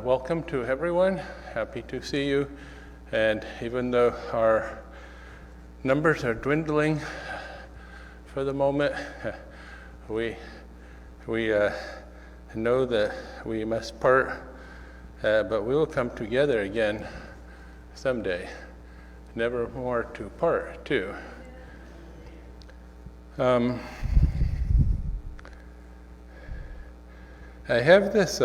welcome to everyone. Happy to see you. And even though our numbers are dwindling for the moment, we know that we must part, but we will come together again someday. Never more to part, too. I have this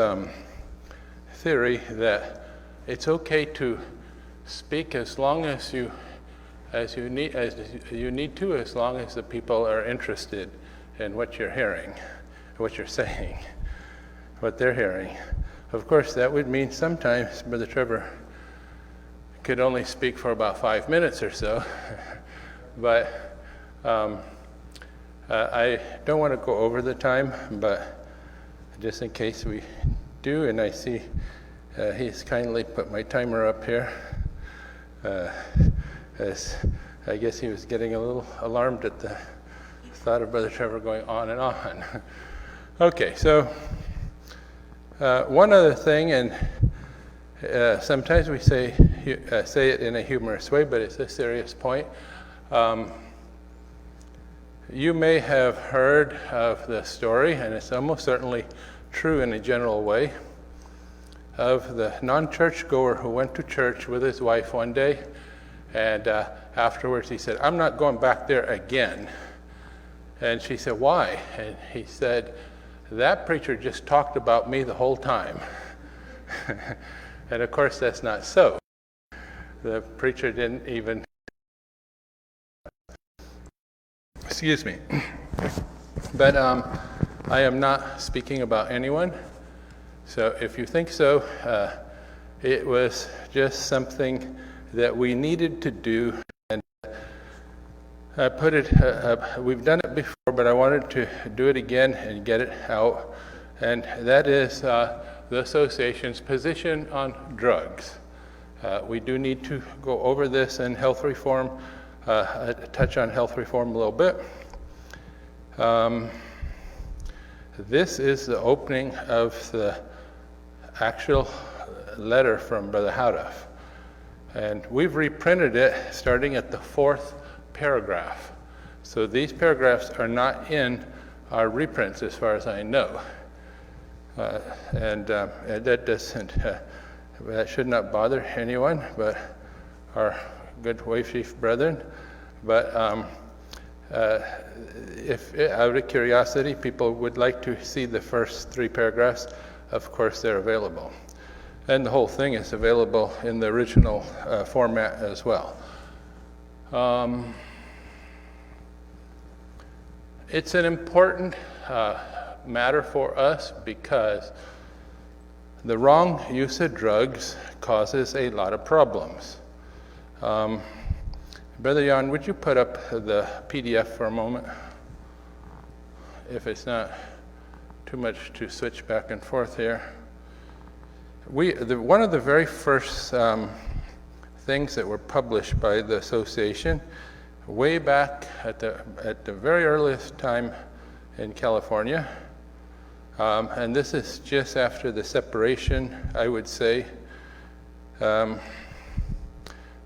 theory that it's okay to speak as long as you need to, as long as the people are interested in what you're hearing, what you're saying, what they're hearing. Of course, that would mean sometimes Brother Trevor could only speak for about 5 minutes or so, but I don't want to go over the time, but just in case we do, and I see he's kindly put my timer up here, as I guess he was getting a little alarmed at the thought of Brother Trevor going on and on. Okay, so one other thing, and sometimes we say it in a humorous way, but it's a serious point. You may have heard of the story, and it's almost certainly true in a general way, of the non-churchgoer who went to church with his wife one day, and afterwards he said, "I'm not going back there again." And she said, "Why?" And he said, "That preacher just talked about me the whole time." And of course that's not so. The preacher didn't even... Excuse me. But I am not speaking about anyone. So if you think so, it was just something that we needed to do. And I put it, we've done it before, but I wanted to do it again and get it out. And that is the association's position on drugs. We do need to go over this in health reform, touch on health reform a little bit. This is the opening of the actual letter from Brother Houduff. And we've reprinted it starting at the 4th paragraph. So these paragraphs are not in our reprints as far as I know. And that doesn't, that should not bother anyone but our good Waychief brethren. But if out of curiosity people would like to see the first 3 paragraphs, of course they're available. And the whole thing is available in the original format as well. It's an important matter for us because the wrong use of drugs causes a lot of problems. Brother Jan, would you put up the PDF for a moment? If it's not too much to switch back and forth here. One of the very first things that were published by the association way back at the very earliest time in California, and this is just after the separation, I would say.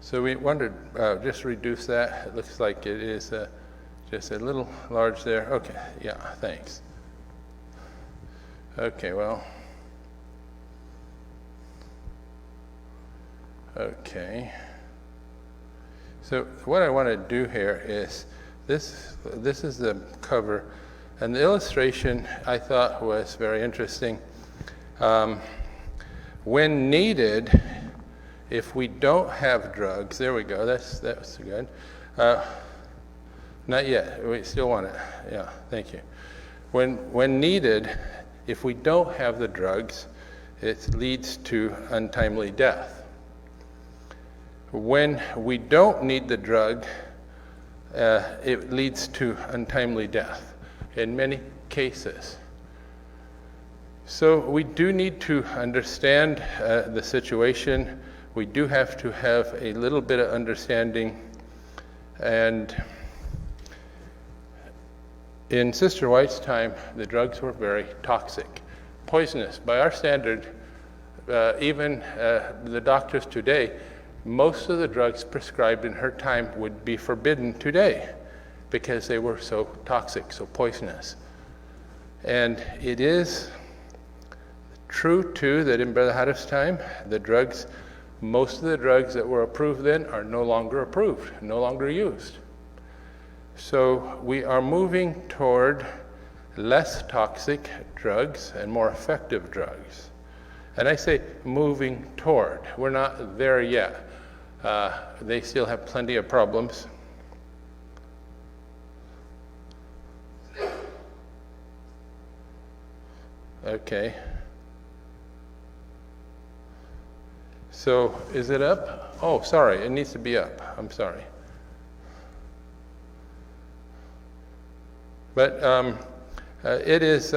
So we wondered, just reduce that. It looks like it is just a little large there. Okay, yeah, thanks. Okay, well. Okay. So what I want to do here is, this is the cover, and the illustration I thought was very interesting. When needed, if we don't have drugs, there we go, that's good. Not yet, we still want it. Yeah, thank you. When needed, if we don't have the drugs, it leads to untimely death. When we don't need the drug, it leads to untimely death in many cases. So we do need to understand the situation. We do have to have a little bit of understanding. And in Sister White's time, the drugs were very toxic, poisonous. By our standard, even the doctors today, most of the drugs prescribed in her time would be forbidden today because they were so toxic, so poisonous. And it is true, too, that in Brother Hadif's time, most of the drugs that were approved then are no longer approved, no longer used. So we are moving toward less toxic drugs and more effective drugs. And I say moving toward. We're not there yet. They still have plenty of problems. Okay. So is it up? Oh, sorry, it needs to be up. I'm sorry. But it is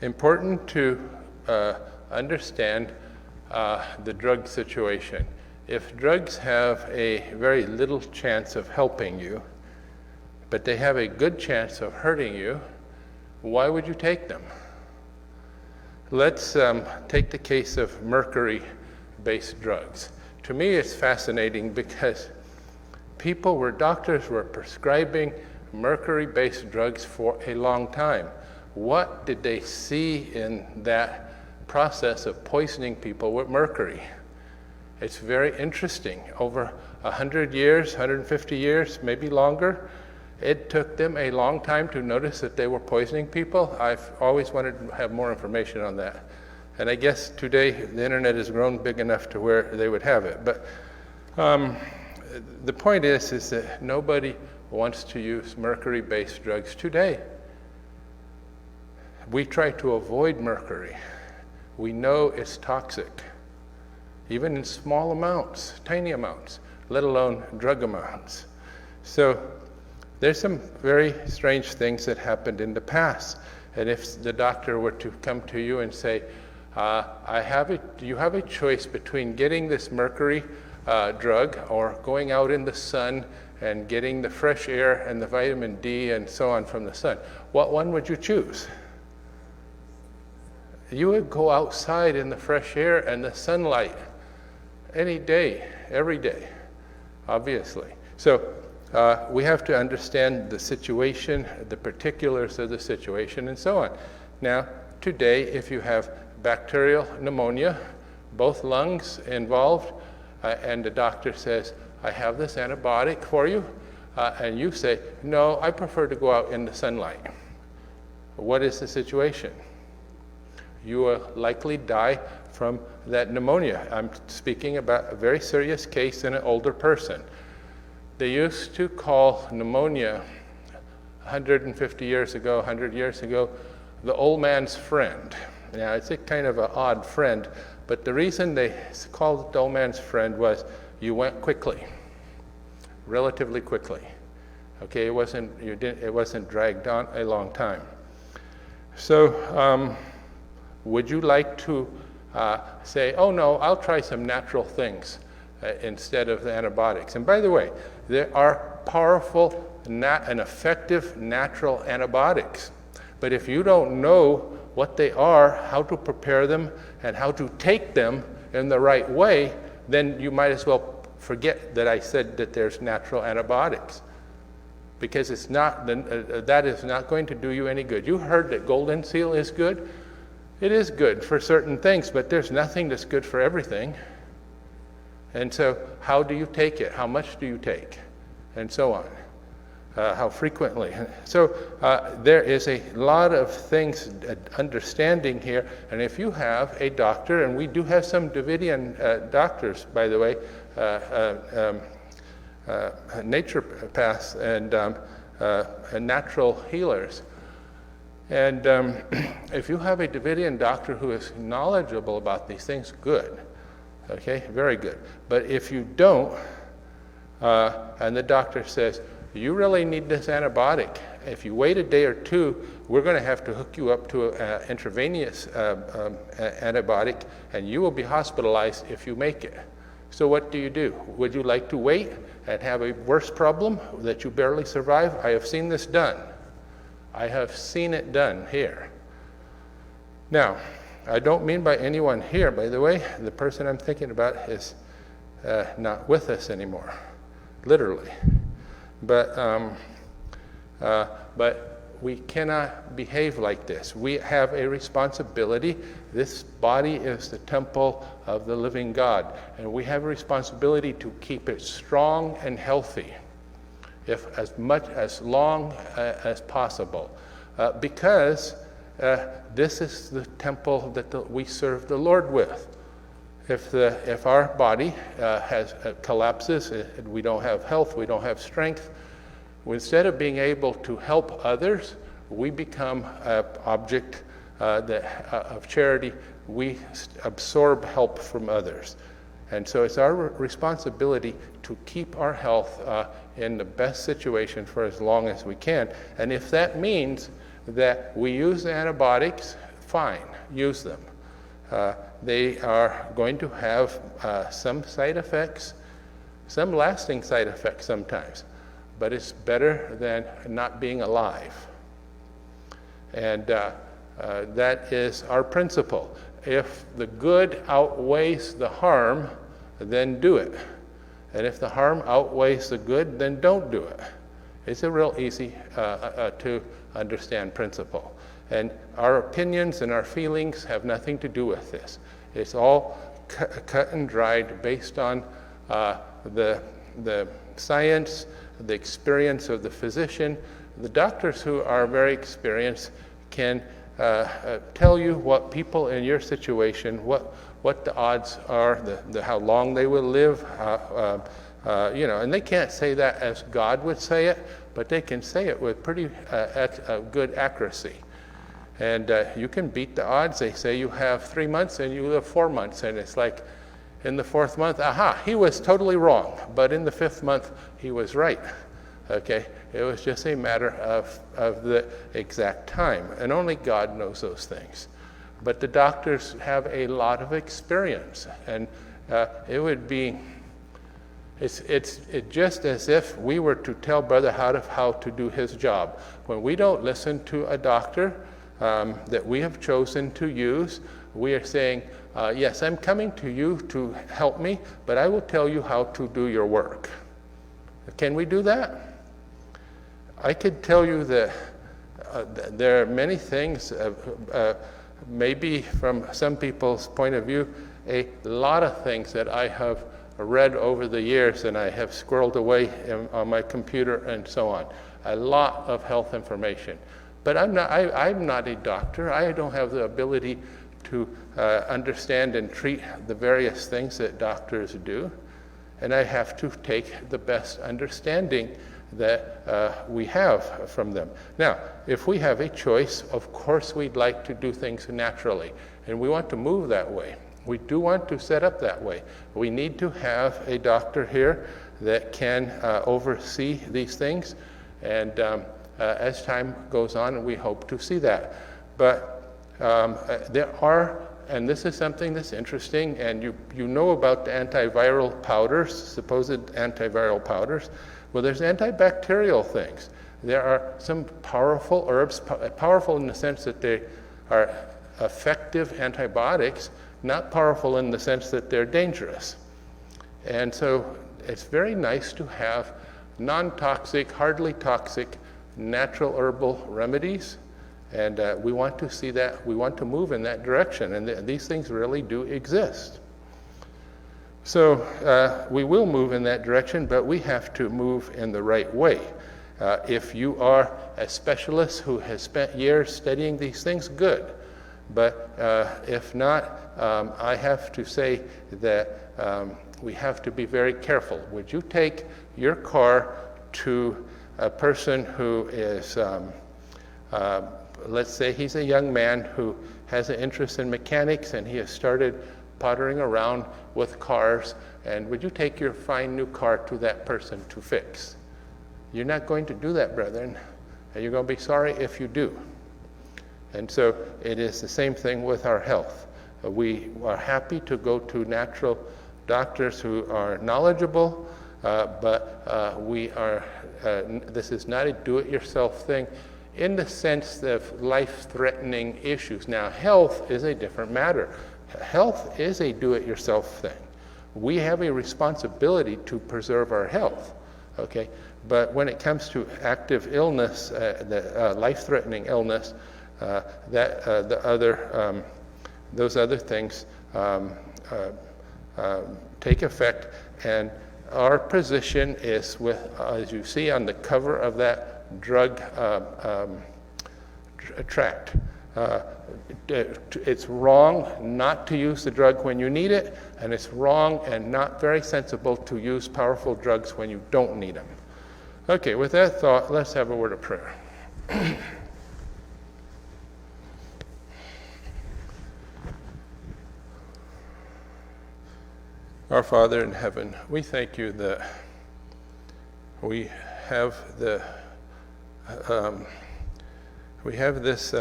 important to understand the drug situation. If drugs have a very little chance of helping you, but they have a good chance of hurting you, why would you take them? Let's take the case of mercury-based drugs. To me, it's fascinating because doctors were prescribing mercury-based drugs for a long time. What did they see in that process of poisoning people with mercury? It's very interesting. Over 100 years, 150 years, maybe longer, it took them a long time to notice that they were poisoning people. I've always wanted to have more information on that. And I guess today the internet has grown big enough to where they would have it. But the point is that nobody wants to use mercury-based drugs today. We try to avoid mercury. We know it's toxic, even in small amounts, tiny amounts, let alone drug amounts. So there's some very strange things that happened in the past. And if the doctor were to come to you and say, you have a choice between getting this mercury drug or going out in the sun and getting the fresh air and the vitamin D and so on from the sun, what one would you choose? You would go outside in the fresh air and the sunlight any day, every day, obviously. So we have to understand the situation, the particulars of the situation, and so on. Now, today, if you have bacterial pneumonia, both lungs involved, and the doctor says, I have this antibiotic for you, and you say, no, I prefer to go out in the sunlight. What is the situation? You will likely die from that pneumonia. I'm speaking about a very serious case in an older person. They used to call pneumonia 150 years ago, 100 years ago, the old man's friend. Now, it's a kind of an odd friend, but the reason they called it the old man's friend was you went quickly, relatively quickly. Okay, it wasn't dragged on a long time. So, would you like to say, oh no, I'll try some natural things instead of the antibiotics? And by the way, there are powerful and effective natural antibiotics. But if you don't know what they are, how to prepare them, and how to take them in the right way, then you might as well forget that I said that there's natural antibiotics. Because it's not, that is not going to do you any good. You heard that golden seal is good. It is good for certain things, but there's nothing that's good for everything. And so how do you take it? How much do you take? And so on. How frequently. So there is a lot of things, understanding here. And if you have a doctor, and we do have some Davidian doctors, by the way, naturopaths and natural healers. And if you have a Davidian doctor who is knowledgeable about these things, good. Okay, very good. But if you don't, and the doctor says, you really need this antibiotic. If you wait a day or two, we're going to have to hook you up to an intravenous antibiotic, and you will be hospitalized if you make it. So what do you do? Would you like to wait and have a worse problem that you barely survive? I have seen this done. I have seen it done here. Now, I don't mean by anyone here, by the way. The person I'm thinking about is not with us anymore, literally. But we cannot behave like this. We have a responsibility. This body is the temple of the living God, and we have a responsibility to keep it strong and healthy, if as long as possible, because this is the temple that we serve the Lord with. If our body collapses, we don't have health, we don't have strength. Instead of being able to help others, we become an object of charity. We absorb help from others. And so it's our responsibility to keep our health in the best situation for as long as we can. And if that means that we use antibiotics, fine, use them. They are going to have some side effects, some lasting side effects sometimes. But it's better than not being alive. And that is our principle. If the good outweighs the harm, then do it. And if the harm outweighs the good, then don't do it. It's a real easy to understand principle. And our opinions and our feelings have nothing to do with this. It's all cut and dried based on the science, the experience of the physician. The doctors who are very experienced can tell you what people in your situation, what the odds are, how long they will live, and they can't say that as God would say it, but they can say it with pretty good accuracy. And you can beat the odds. They say you have 3 months and you live 4 months, and it's like, in the 4th month, he was totally wrong. But in the 5th month, he was right. Okay? It was just a matter of the exact time. And only God knows those things. But the doctors have a lot of experience. And it's just as if we were to tell Brother how to do his job. When we don't listen to a doctor that we have chosen to use, we are saying, yes, I'm coming to you to help me, but I will tell you how to do your work. Can we do that? I could tell you that there are many things, maybe from some people's point of view, a lot of things that I have read over the years and I have squirreled away on my computer and so on. A lot of health information. But I'm not a doctor. I don't have the ability to understand and treat the various things that doctors do. And I have to take the best understanding that we have from them. Now, if we have a choice, of course we'd like to do things naturally. And we want to move that way. We do want to set up that way. We need to have a doctor here that can oversee these things. And as time goes on, we hope to see that. But there are, and this is something that's interesting, and you know about the antiviral powders, supposed antiviral powders. Well, there's antibacterial things. There are some powerful herbs, powerful in the sense that they are effective antibiotics, not powerful in the sense that they're dangerous. And so it's very nice to have non-toxic, hardly toxic, natural herbal remedies. And we want to see that, we want to move in that direction. And these things really do exist. So we will move in that direction, but we have to move in the right way. If you are a specialist who has spent years studying these things, good. But if not, I have to say that we have to be very careful. Would you take your car to a person who is, let's say he's a young man who has an interest in mechanics and he has started pottering around with cars, and would you take your fine new car to that person to fix? You're not going to do that, brethren, and you're going to be sorry if you do. And so it is the same thing with our health. We are happy to go to natural doctors who are knowledgeable, but we are. This is not a do-it-yourself thing. in the sense of life-threatening issues. Now, health is a different matter. Health is a do-it-yourself thing. We have a responsibility to preserve our health, okay? But when it comes to active illness, life-threatening illness, those other things take effect, and our position is with, as you see on the cover of that drug tract. It's wrong not to use the drug when you need it, and it's wrong and not very sensible to use powerful drugs when you don't need them. Okay, with that thought, let's have a word of prayer. Our Father in heaven, we thank you that we have this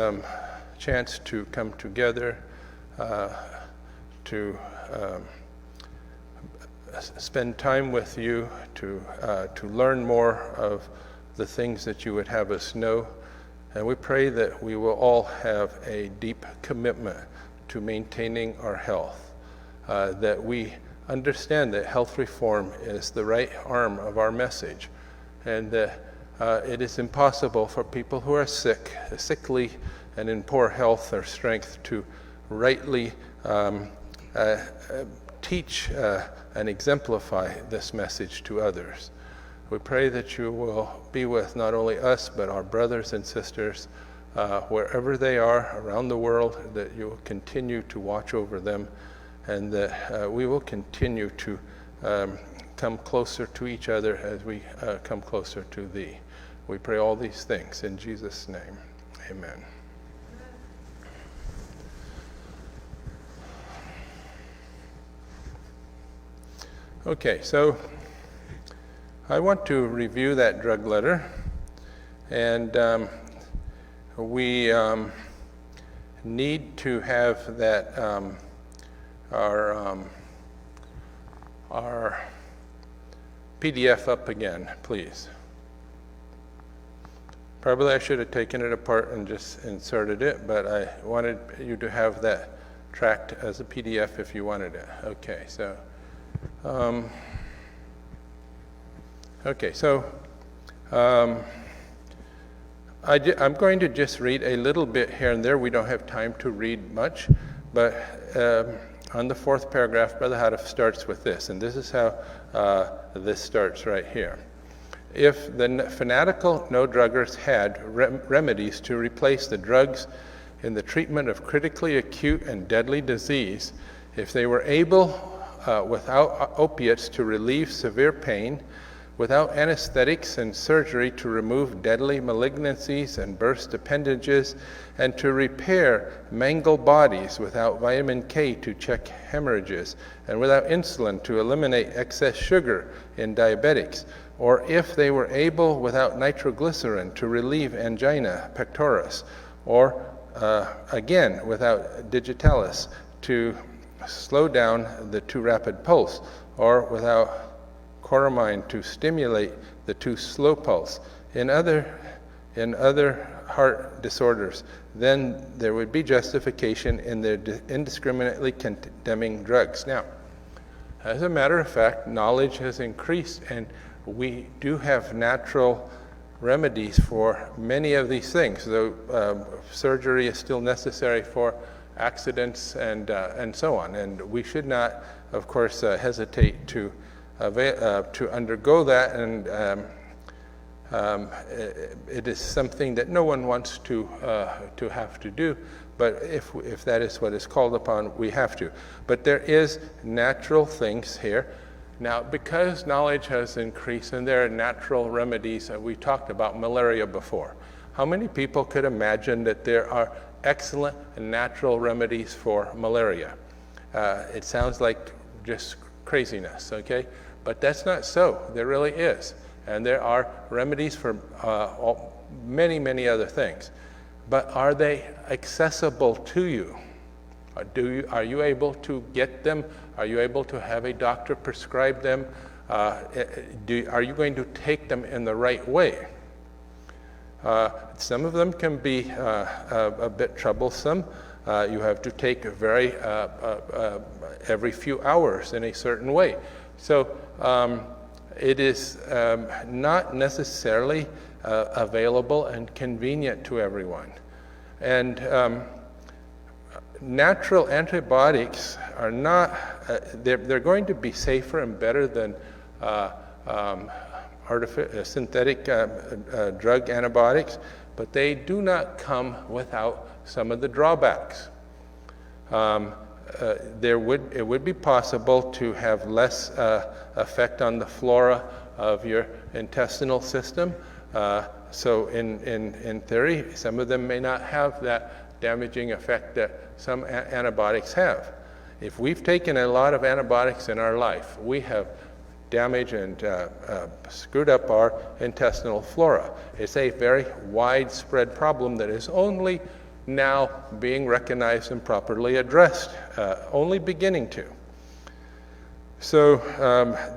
chance to come together to spend time with you, to learn more of the things that you would have us know. And we pray that we will all have a deep commitment to maintaining our health, that we understand that health reform is the right arm of our message, and that it is impossible for people who are sickly and in poor health or strength to rightly teach and exemplify this message to others. We pray that you will be with not only us, but our brothers and sisters wherever they are around the world, that you will continue to watch over them, and that we will continue to come closer to each other as we come closer to thee. We pray all these things in Jesus' name. Amen. Okay, so I want to review that drug letter, and we need to have that our PDF up again, please. Probably I should have taken it apart and just inserted it, but I wanted you to have that tracked as a PDF if you wanted it. Okay, so I'm going to just read a little bit here and there. We don't have time to read much, but on the fourth paragraph, Brother Hadif starts with this, and this is how this starts right here. If the fanatical no-druggers had remedies to replace the drugs in the treatment of critically acute and deadly disease, if they were able, without opiates, to relieve severe pain, without anesthetics and surgery to remove deadly malignancies and burst appendages, and to repair mangled bodies, without vitamin K to check hemorrhages, and without insulin to eliminate excess sugar in diabetics, or if they were able, without nitroglycerin, to relieve angina pectoris, or again, without digitalis to slow down the too rapid pulse, or without chloramine to stimulate the too slow pulse. In other heart disorders, then there would be justification in their indiscriminately condemning drugs. Now, as a matter of fact, knowledge has increased, and we do have natural remedies for many of these things, though surgery is still necessary for accidents and so on. And we should not, of course, hesitate to undergo that, and it is something that no one wants to have to do, but if that is what is called upon, we have to. But there is natural things here. Now, because knowledge has increased and there are natural remedies, we talked about malaria before. How many people could imagine that there are excellent natural remedies for malaria? It sounds like just craziness, okay? But that's not so. There really is. And there are remedies for many, many other things. But are they accessible to you? Are you able to get them? Are you able to have a doctor prescribe them? Are you going to take them in the right way? Some of them can be a bit troublesome. You have to take every few hours in a certain way. So it is not necessarily available and convenient to everyone. And natural antibiotics are not, they're going to be safer and better than synthetic drug antibiotics, but they do not come without some of the drawbacks. It would be possible to have less effect on the flora of your intestinal system. So in theory, some of them may not have that damaging effect that some antibiotics have. If we've taken a lot of antibiotics in our life, we have damaged and screwed up our intestinal flora. It's a very widespread problem that is only now being recognized and properly addressed, only beginning to. So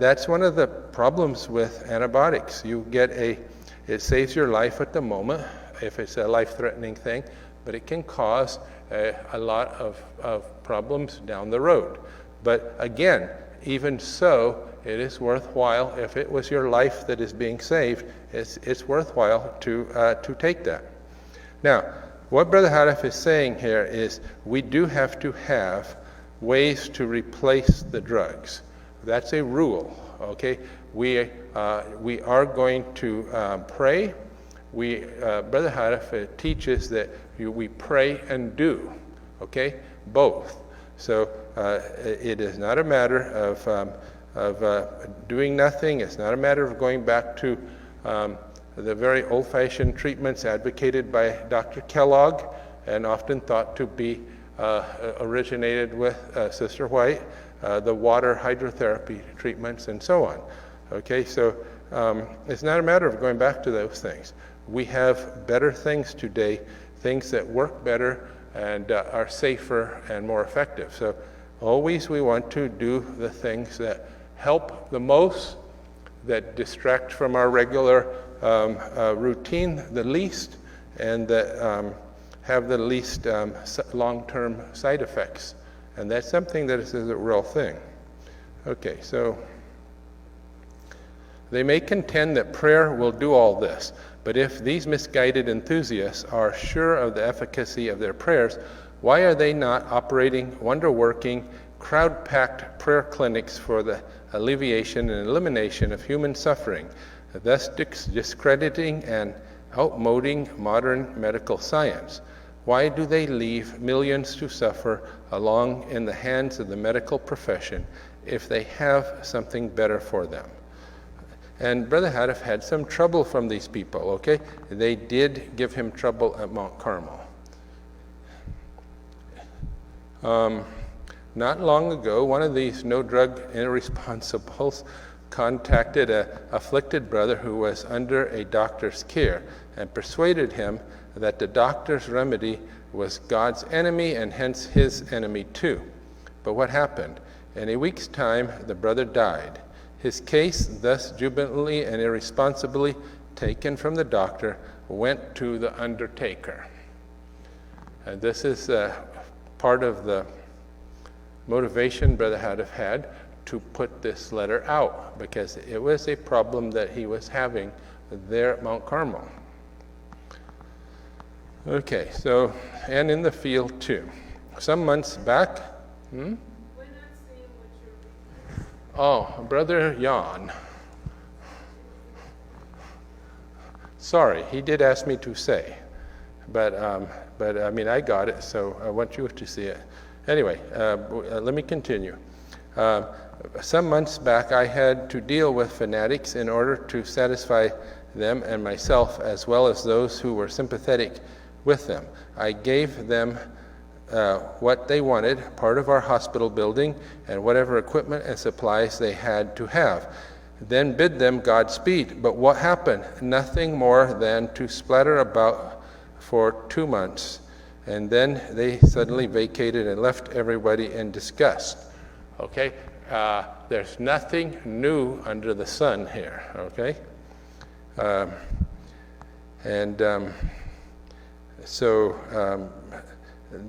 that's one of the problems with antibiotics. It saves your life at the moment if it's a life-threatening thing, but it can cause a lot of problems down the road. But again, even so, it is worthwhile. If it was your life that is being saved, it's worthwhile to take that. Now, what Brother Hadif is saying here is we do have to have ways to replace the drugs. That's a rule, okay? We are going to pray. Brother Hadif teaches that we pray and do, okay? Both. So it is not a matter of doing nothing. It's not a matter of going back to the very old-fashioned treatments advocated by Dr. Kellogg and often thought to be originated with Sister White, the water hydrotherapy treatments and so on. Okay, so it's not a matter of going back to those things. We have better things today, things that work better and are safer and more effective. So always we want to do the things that help the most, that distract from our regular routine the least, and that have the least long-term side effects. And that's something that is a real thing. Okay, so they may contend that prayer will do all this, but if these misguided enthusiasts are sure of the efficacy of their prayers, why are they not operating wonder-working, crowd-packed prayer clinics for the alleviation and elimination of human suffering, thus discrediting and outmoding modern medical science? Why do they leave millions to suffer along in the hands of the medical profession if they have something better for them? And Brother Hadif had some trouble from these people, okay? They did give him trouble at Mount Carmel. Not long ago, one of these no-drug irresponsibles contacted an afflicted brother who was under a doctor's care and persuaded him that the doctor's remedy was God's enemy and hence his enemy too. But what happened? In a week's time, the brother died. His case, thus jubilantly and irresponsibly taken from the doctor, went to the undertaker. And this is part of the motivation Brother Hadif had to put this letter out, because it was a problem that he was having there at Mount Carmel. Okay, so, and in the field too. Some months back, Oh, Brother Jan. Sorry, he did ask me to say, but I mean, I got it, so I want you to see it. Anyway, let me continue. Some months back, I had to deal with fanatics in order to satisfy them and myself, as well as those who were sympathetic with them. I gave them what they wanted, part of our hospital building, and whatever equipment and supplies they had to have. Then bid them Godspeed. But what happened? Nothing more than to splatter about for 2 months. And then they suddenly vacated and left everybody in disgust. Okay? There's nothing new under the sun here. Okay? And so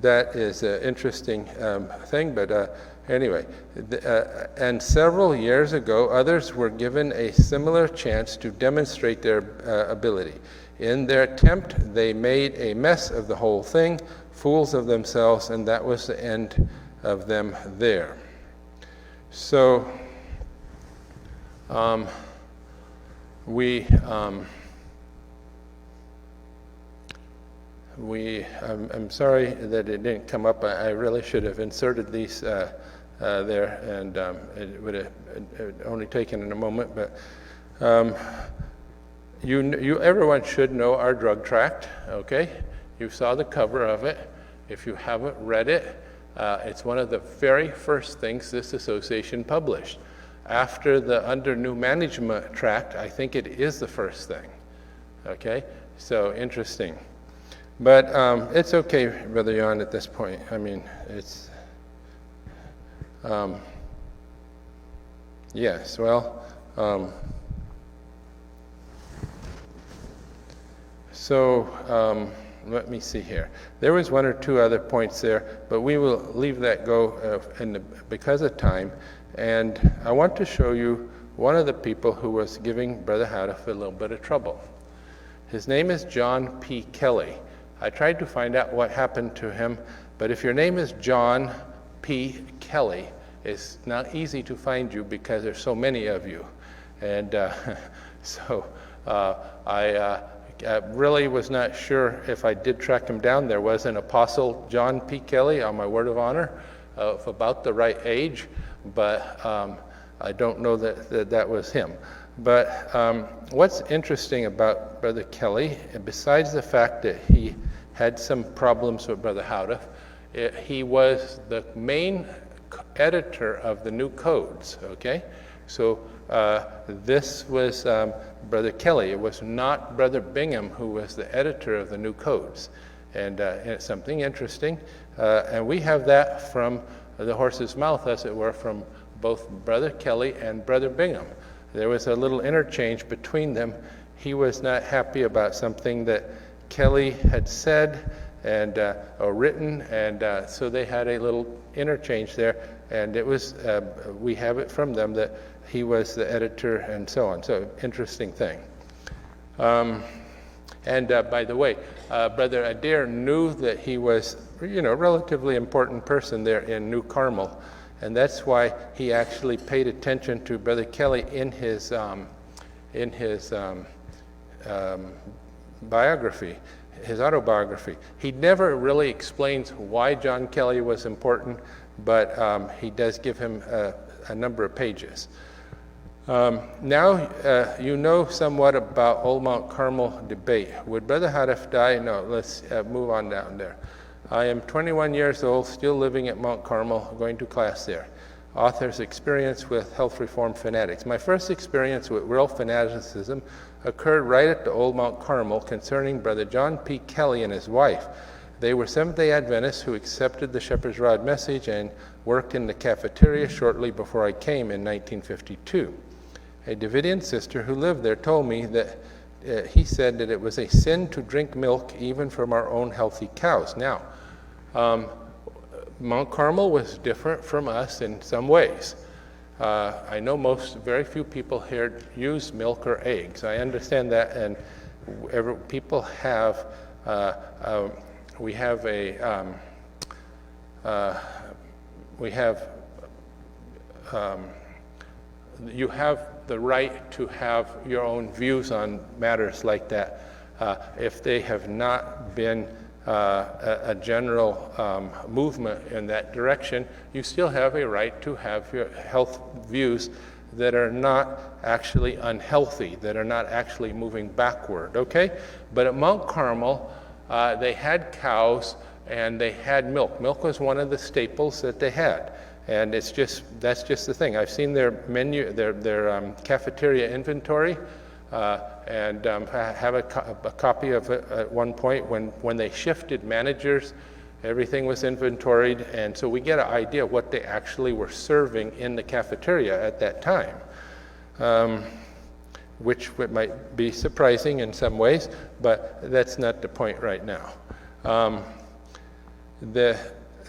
that is an interesting thing, but anyway, and several years ago, others were given a similar chance to demonstrate their ability. In their attempt, they made a mess of the whole thing, fools of themselves, and that was the end of them there. So I'm sorry that it didn't come up. I really should have inserted these there, and it would have only taken a moment. But everyone should know our drug tract. Okay, you saw the cover of it. If you haven't read it, it's one of the very first things this association published. After the under new management tract, I think it is the first thing. Okay, so interesting. But it's okay, Brother Jan, at this point. I mean, it's, yes, well, let me see here. There was one or two other points there, but we will leave that go because of time. And I want to show you one of the people who was giving Brother Houteff a little bit of trouble. His name is John P. Kelly. I tried to find out what happened to him, but if your name is John P. Kelly, it's not easy to find you because there's so many of you. And I really was not sure if I did track him down. There was an Apostle John P. Kelly, on my word of honor, of about the right age, but I don't know that was him. But what's interesting about Brother Kelly, besides the fact that he had some problems with Brother Houteff, he was the main editor of the new codes, okay? So this was Brother Kelly. It was not Brother Bingham who was the editor of the new codes. And it's something interesting. And we have that from the horse's mouth, as it were, from both Brother Kelly and Brother Bingham. There was a little interchange between them. He was not happy about something that Kelly had said and or written, and so they had a little interchange there. And it was we have it from them that he was the editor and so on. So interesting thing. And by the way, Brother Adair knew that he was, a relatively important person there in New Carmel. And that's why he actually paid attention to Brother Kelly in his biography, his autobiography. He never really explains why John Kelly was important, but he does give him a number of pages. Now you know somewhat about Old Mount Carmel debate. Would Brother Houteff die? No, let's move on down there. I am 21 years old, still living at Mount Carmel, going to class there. Author's experience with health reform fanatics. My first experience with real fanaticism occurred right at the Old Mount Carmel concerning Brother John P. Kelly and his wife. They were Seventh-day Adventists who accepted the Shepherd's Rod message and worked in the cafeteria shortly before I came in 1952. A Davidian sister who lived there told me that he said that it was a sin to drink milk even from our own healthy cows. Now, Mount Carmel was different from us in some ways. I know very few people here use milk or eggs. I understand that, and people have, we have you have the right to have your own views on matters like that. If they have not been a general movement in that direction, you still have a right to have your health views that are not actually unhealthy, that are not actually moving backward, okay? But at Mount Carmel, they had cows and they had milk. Milk was one of the staples that they had. And that's just the thing. I've seen their menu, their cafeteria inventory, and I have a copy of it at one point. When they shifted managers, everything was inventoried, and so we get an idea of what they actually were serving in the cafeteria at that time. which might be surprising in some ways, but that's not the point right now.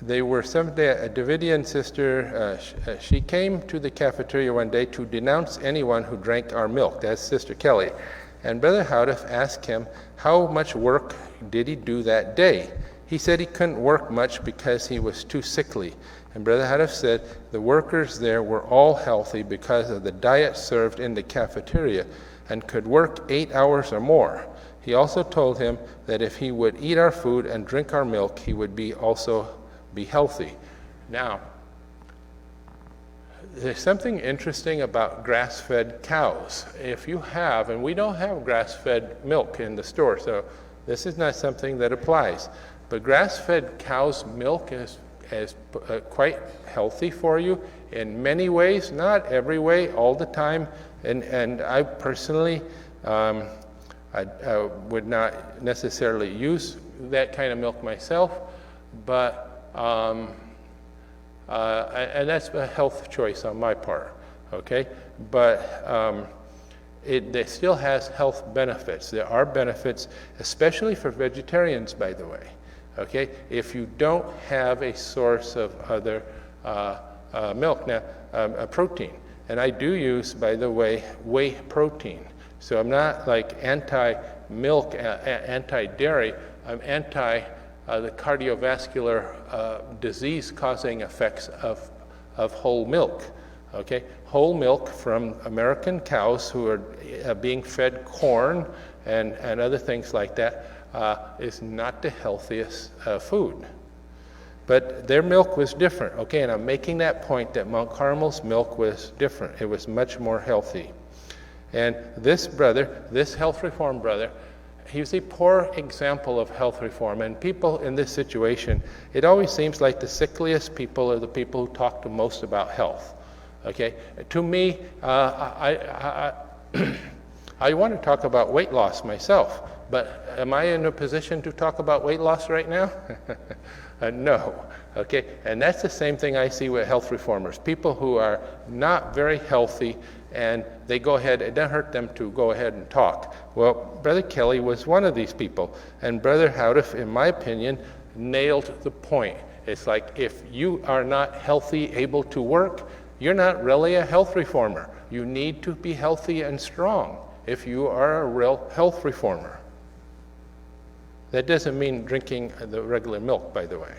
They were someday, a Davidian sister, she came to the cafeteria one day to denounce anyone who drank our milk. That's Sister Kelly. And Brother Houteff asked him how much work did he do that day. He said he couldn't work much because he was too sickly. And Brother Houteff said the workers there were all healthy because of the diet served in the cafeteria and could work 8 hours or more. He also told him that if he would eat our food and drink our milk, he would also be healthy. Now, there's something interesting about grass-fed cows. If you have, and we don't have grass-fed milk in the store, so this is not something that applies, but grass-fed cow's milk is quite healthy for you in many ways, not every way, all the time, and I personally I would not necessarily use that kind of milk myself, but and that's a health choice on my part, okay? But it still has health benefits. There are benefits, especially for vegetarians, by the way, okay? If you don't have a source of other milk, now, protein. And I do use, by the way, whey protein. So I'm not like anti-milk, anti-dairy. I'm anti the cardiovascular disease-causing effects of whole milk. Okay, whole milk from American cows who are being fed corn and other things like that is not the healthiest food. But their milk was different. Okay, and I'm making that point that Mount Carmel's milk was different. It was much more healthy. And this brother, this health reform brother, he was a poor example of health reform. And people in this situation, it always seems like the sickliest people are the people who talk the most about health. Okay, to me, I want to talk about weight loss myself, but am I in a position to talk about weight loss right now? No. Okay, and that's the same thing I see with health reformers. People who are not very healthy, and they go ahead, it doesn't hurt them to go ahead and talk. Well, Brother Kelly was one of these people, and Brother Houteff, in my opinion, nailed the point. It's like, if you are not healthy, able to work, you're not really a health reformer. You need to be healthy and strong if you are a real health reformer. That doesn't mean drinking the regular milk, by the way.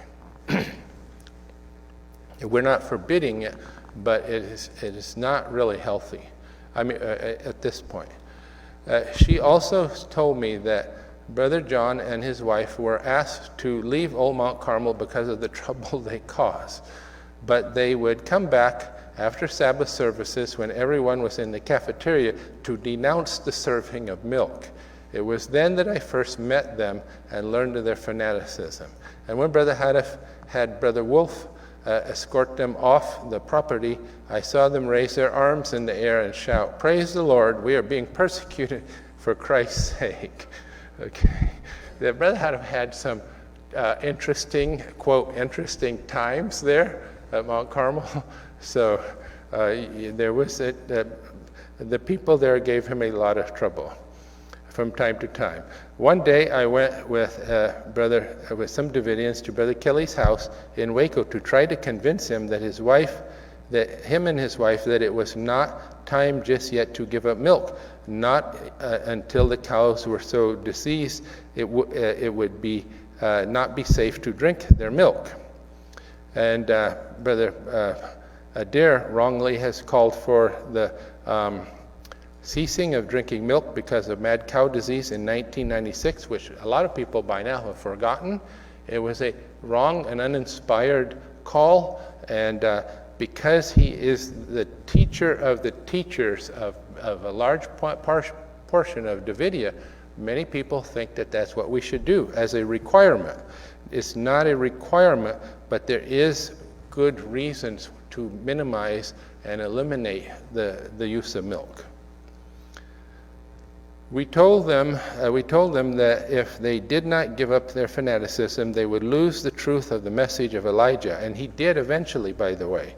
We're not forbidding it, but it is not really healthy. I mean, at this point. She also told me that Brother John and his wife were asked to leave Old Mount Carmel because of the trouble they caused. But they would come back after Sabbath services when everyone was in the cafeteria to denounce the serving of milk. It was then that I first met them and learned of their fanaticism. And when Brother Houteff had Brother Wolf escort them off the property, I saw them raise their arms in the air and shout, "Praise the Lord, we are being persecuted for Christ's sake." Okay. The Brother Houteff had some interesting, quote, interesting times there at Mount Carmel. So there was the people there gave him a lot of trouble from time to time. One day I went with some Davidians to Brother Kelly's house in Waco to try to convince him that him and his wife, that it was not time just yet to give up milk. Not until the cows were so diseased, it would be not be safe to drink their milk. And Brother Adair wrongly has called for the ceasing of drinking milk because of mad cow disease in 1996, which a lot of people by now have forgotten. It was a wrong and uninspired call, and because he is the teacher of the teachers of a large portion of Davidia, many people think that that's what we should do as a requirement. It's not a requirement, but there is good reasons to minimize and eliminate the use of milk. We told them that if they did not give up their fanaticism, they would lose the truth of the message of Elijah. And he did eventually, by the way.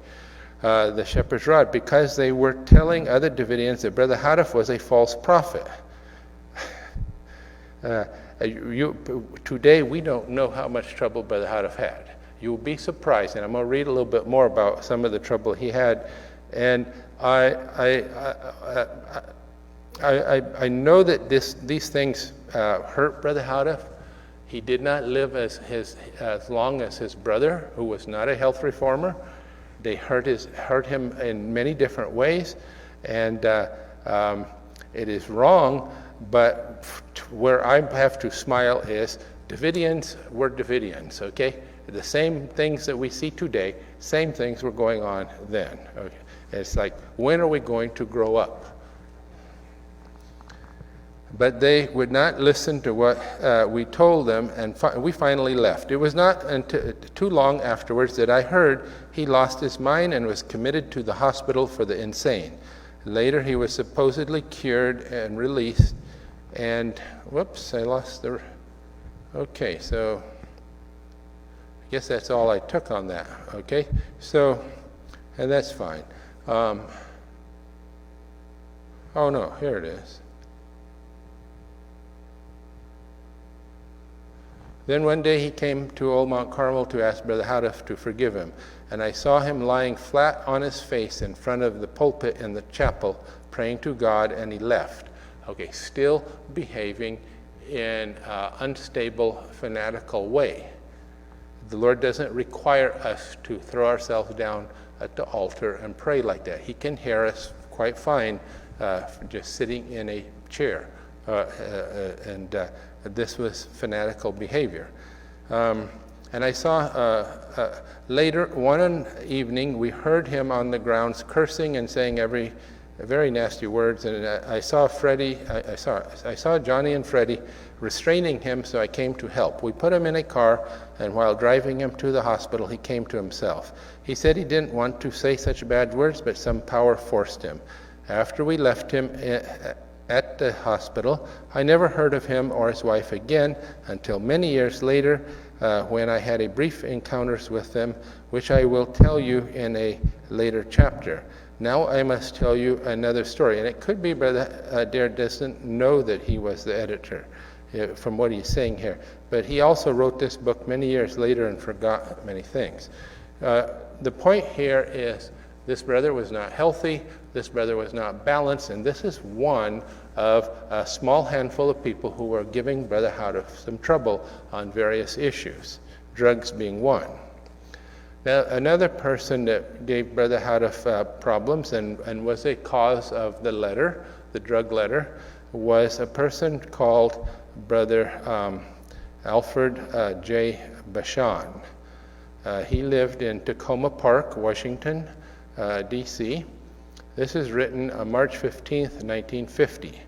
the shepherd's rod, because they were telling other Davidians that Brother Hadaf was a false prophet. Today, we don't know how much trouble Brother Hadaf had. You'll be surprised, and I'm going to read a little bit more about some of the trouble he had. And I know that these things hurt Brother Hadaf. He did not live as long as his brother, who was not a health reformer. They hurt him in many different ways, and it is wrong. But where I have to smile is Davidians were Davidians. Okay, the same things that we see today, same things were going on then. Okay, it's like, when are we going to grow up? But they would not listen to what we told them, and we finally left. It was not until too long afterwards that I heard he lost his mind and was committed to the hospital for the insane. Later, he was supposedly cured and released. And, whoops, I lost the... Okay, so I guess that's all I took on that, okay? So, and that's fine. Oh, no, here it is. Then one day he came to Old Mount Carmel to ask Brother Hadaf to forgive him. And I saw him lying flat on his face in front of the pulpit in the chapel, praying to God, and he left. Okay, still behaving in an unstable, fanatical way. The Lord doesn't require us to throw ourselves down at the altar and pray like that. He can hear us quite fine just sitting in a chair. This was fanatical behavior. And I saw later, one evening, we heard him on the grounds cursing and saying very nasty words. And I saw I saw Johnny and Freddie restraining him, so I came to help. We put him in a car, and while driving him to the hospital, he came to himself. He said he didn't want to say such bad words, but some power forced him. After we left him at the hospital, I never heard of him or his wife again until many years later, when I had a brief encounters with them, which I will tell you in a later chapter. Now I must tell you another story, and it could be Brother Dare doesn't know that he was the editor, from what he's saying here, but he also wrote this book many years later and forgot many things. The point here is this brother was not healthy, this brother was not balanced, and this is one of a small handful of people who were giving Brother Hadaf some trouble on various issues, drugs being one. Now, another person that gave Brother Hadaf problems and was a cause of the letter, the drug letter, was a person called Brother Alfred J. Bashan. He lived in Tacoma Park, Washington, D.C. This is written on March 15th, 1950.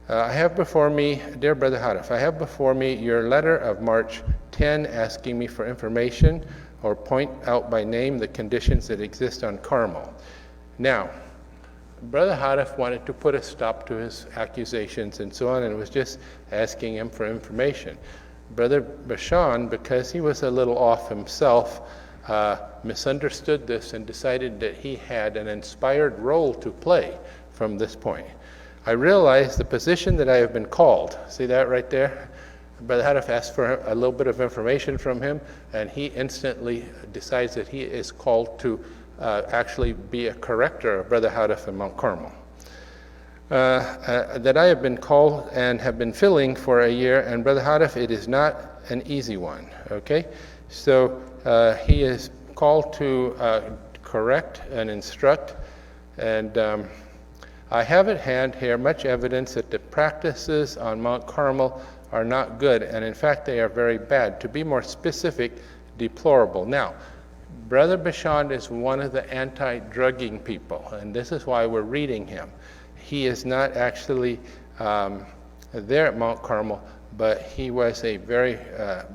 I have before me, dear Brother Hadaf, I have before me your letter of March 10 asking me for information or point out by name the conditions that exist on Carmel. Now, Brother Hadaf wanted to put a stop to his accusations and so on, and was just asking him for information. Brother Bashan, because he was a little off himself, misunderstood this and decided that he had an inspired role to play from this point. I realized the position that I have been called. See that right there? Brother Hadaf asked for a little bit of information from him, and he instantly decides that he is called to actually be a corrector of Brother Hadaf in Mount Carmel. That I have been called and have been filling for a year, and Brother Hadaf, it is not an easy one, okay? So he is called to correct and instruct, and I have at hand here much evidence that the practices on Mount Carmel are not good, and in fact they are very bad. To be more specific, deplorable. Now, Brother Bashan is one of the anti-drugging people, and this is why we're reading him. He is not actually there at Mount Carmel, but he was a very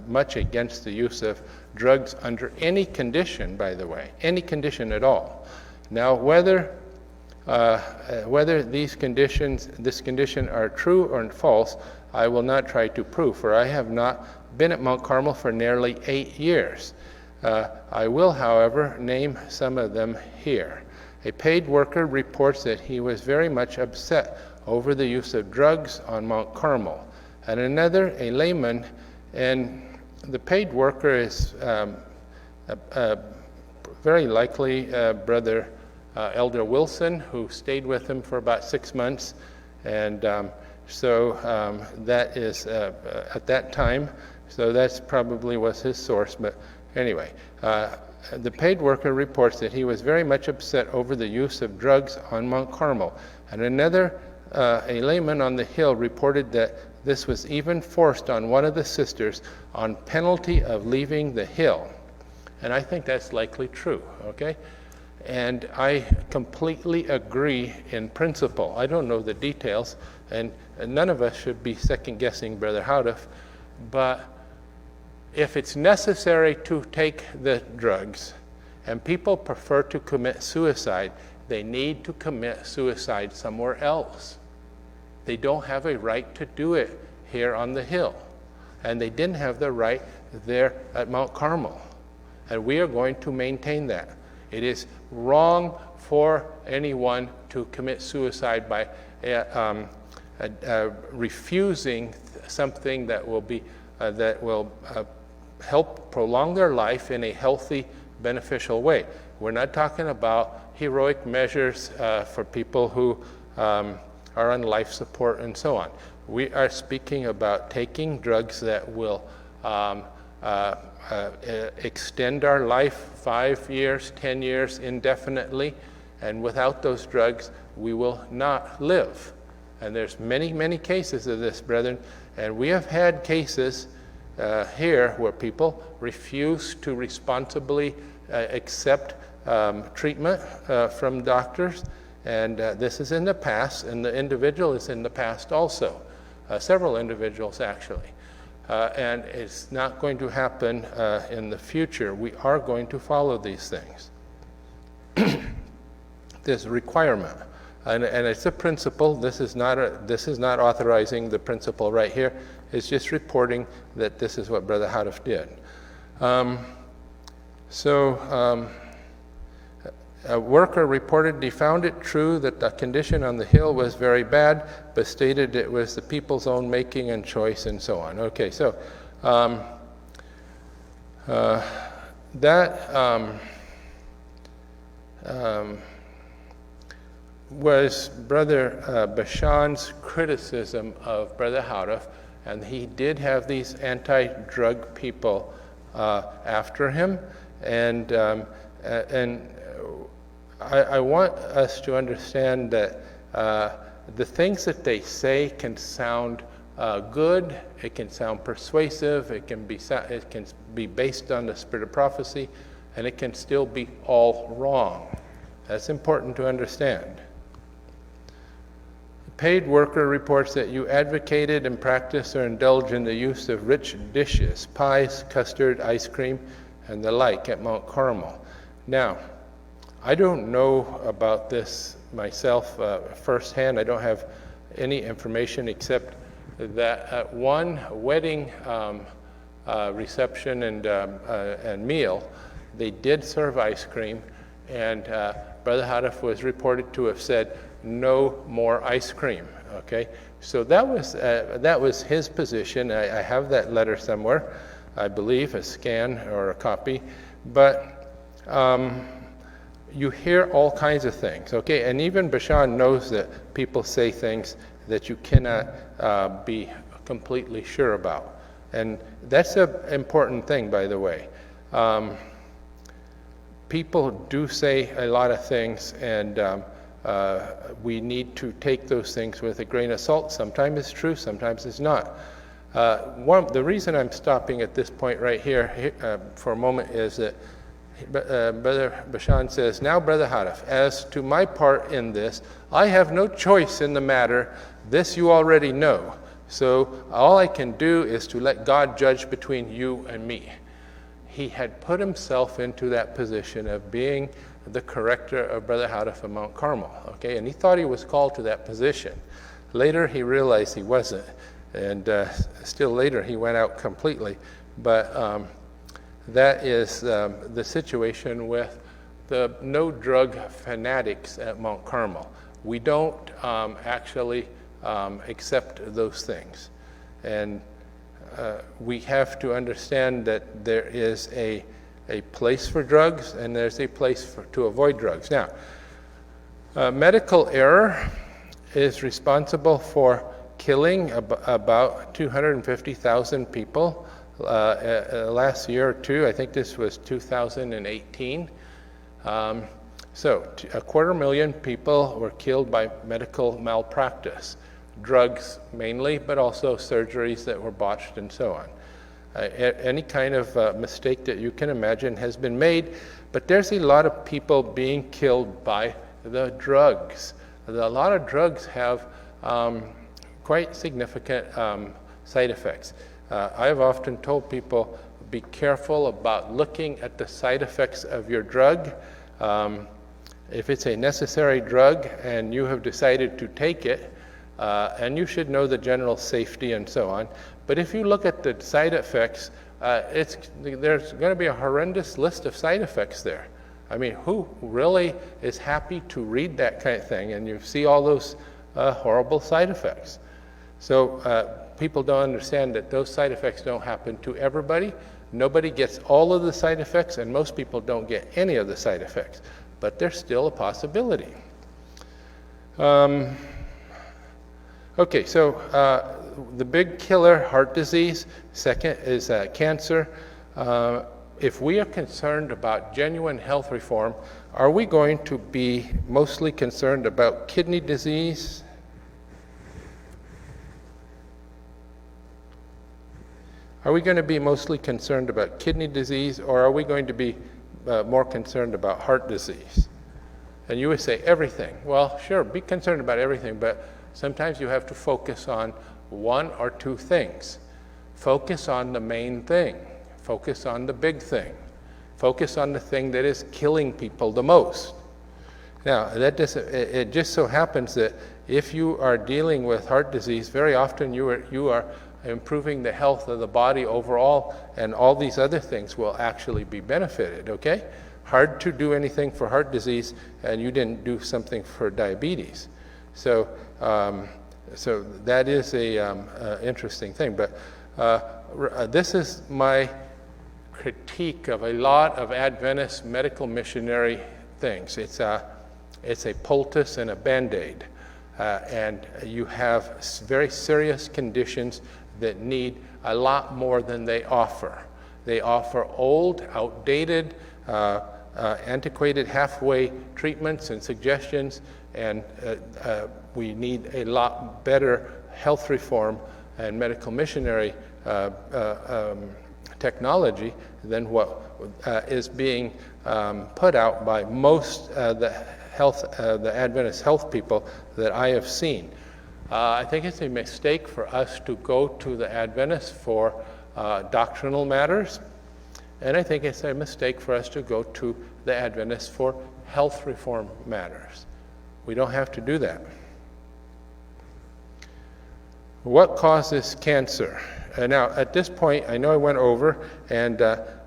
much against the use of drugs under any condition, by the way, any condition at all. Now, whether this condition are true or false, I will not try to prove, for I have not been at Mount Carmel for nearly 8 years. I will, however, name some of them here. A paid worker reports that he was very much upset over the use of drugs on Mount Carmel. And another, a layman, and the paid worker is very likely Brother Elder Wilson, who stayed with him for about 6 months. And so that is at that time, so that's probably was his source. But anyway, the paid worker reports that he was very much upset over the use of drugs on Mount Carmel. And another, a layman on the hill, reported that this was even forced on one of the sisters on penalty of leaving the hill. And I think that's likely true, okay? And I completely agree in principle. I don't know the details, and none of us should be second-guessing Brother Houteff, but if it's necessary to take the drugs and people prefer to commit suicide, they need to commit suicide somewhere else. They don't have a right to do it here on the hill. And they didn't have the right there at Mount Carmel. And we are going to maintain that. It is wrong for anyone to commit suicide by refusing something that will help prolong their life in a healthy, beneficial way. We're not talking about heroic measures for people who are on life support and so on. We are speaking about taking drugs that will extend our life 5 years, 10 years indefinitely, and without those drugs, we will not live. And there's many, many cases of this, brethren, and we have had cases here where people refuse to responsibly accept treatment from doctors, and this is in the past, and the individual is in the past also, several individuals actually. And it's not going to happen in the future. We are going to follow these things. There's a requirement, and it's a principle. This is not authorizing the principle right here. It's just reporting that this is what Brother Houteff did. A worker reported he found it true that the condition on the hill was very bad, but stated it was the people's own making and choice and so on. Okay, so that was Brother Bashan's criticism of Brother Houteff, and he did have these anti-drug people after him, and I want us to understand that the things that they say can sound good, it can sound persuasive, it can be based on the spirit of prophecy, and it can still be all wrong. That's important to understand. The paid worker reports that you advocated and practice or indulge in the use of rich dishes, pies, custard, ice cream, and the like at Mount Carmel. Now, I don't know about this myself firsthand. I don't have any information except that at one wedding reception and meal, they did serve ice cream, and Brother Houteff was reported to have said, "No more ice cream." Okay, so that was his position. I have that letter somewhere, I believe, a scan or a copy, but. You hear all kinds of things, okay? And even Bashan knows that people say things that you cannot be completely sure about. And that's an important thing, by the way. People do say a lot of things, and we need to take those things with a grain of salt. Sometimes it's true, sometimes it's not. The reason I'm stopping at this point right here for a moment is that Brother Bashan says, "Now, Brother Houteff, as to my part in this, I have no choice in the matter. This you already know. So all I can do is to let God judge between you and me." He had put himself into that position of being the corrector of Brother Houteff of Mount Carmel, okay? And he thought he was called to that position. Later, he realized he wasn't, and still later, he went out completely. But that is the situation with the no-drug fanatics at Mount Carmel. We don't actually accept those things. And we have to understand that there is a place for drugs and there's a place to avoid drugs. Now, medical error is responsible for killing about 250,000 people last year or two. I think this was 2018. So 250,000 people were killed by medical malpractice. Drugs mainly, but also surgeries that were botched and so on. Any kind of mistake that you can imagine has been made, but there's a lot of people being killed by the drugs. A lot of drugs have quite significant side effects. I've often told people, be careful about looking at the side effects of your drug. If it's a necessary drug and you have decided to take it, and you should know the general safety and so on, but if you look at the side effects, there's going to be a horrendous list of side effects there. I mean, who really is happy to read that kind of thing and you see all those horrible side effects? So people don't understand that those side effects don't happen to everybody. Nobody gets all of the side effects, and most people don't get any of the side effects, but there's still a possibility. Okay, so the big killer, heart disease. Second is cancer. If we are concerned about genuine health reform, are we going to be mostly concerned about kidney disease? Are we going to be mostly concerned about kidney disease, or are we going to be more concerned about heart disease? And you would say everything. Well, sure, be concerned about everything, but sometimes you have to focus on one or two things. Focus on the main thing. Focus on the big thing. Focus on the thing that is killing people the most. Now, it just so happens that if you are dealing with heart disease, very often you are improving the health of the body overall, and all these other things will actually be benefited, okay? Hard to do anything for heart disease, and you didn't do something for diabetes. So that is a interesting thing. But this is my critique of a lot of Adventist medical missionary things. It's a poultice and a Band-Aid. And you have very serious conditions that need a lot more than they offer. They offer old, outdated, antiquated halfway treatments and suggestions, and we need a lot better health reform and medical missionary technology than what is being put out by most the Adventist health people that I have seen. I think it's a mistake for us to go to the Adventists for doctrinal matters, and I think it's a mistake for us to go to the Adventists for health reform matters. We don't have to do that. What causes cancer? Now, at this point, I know I went over, and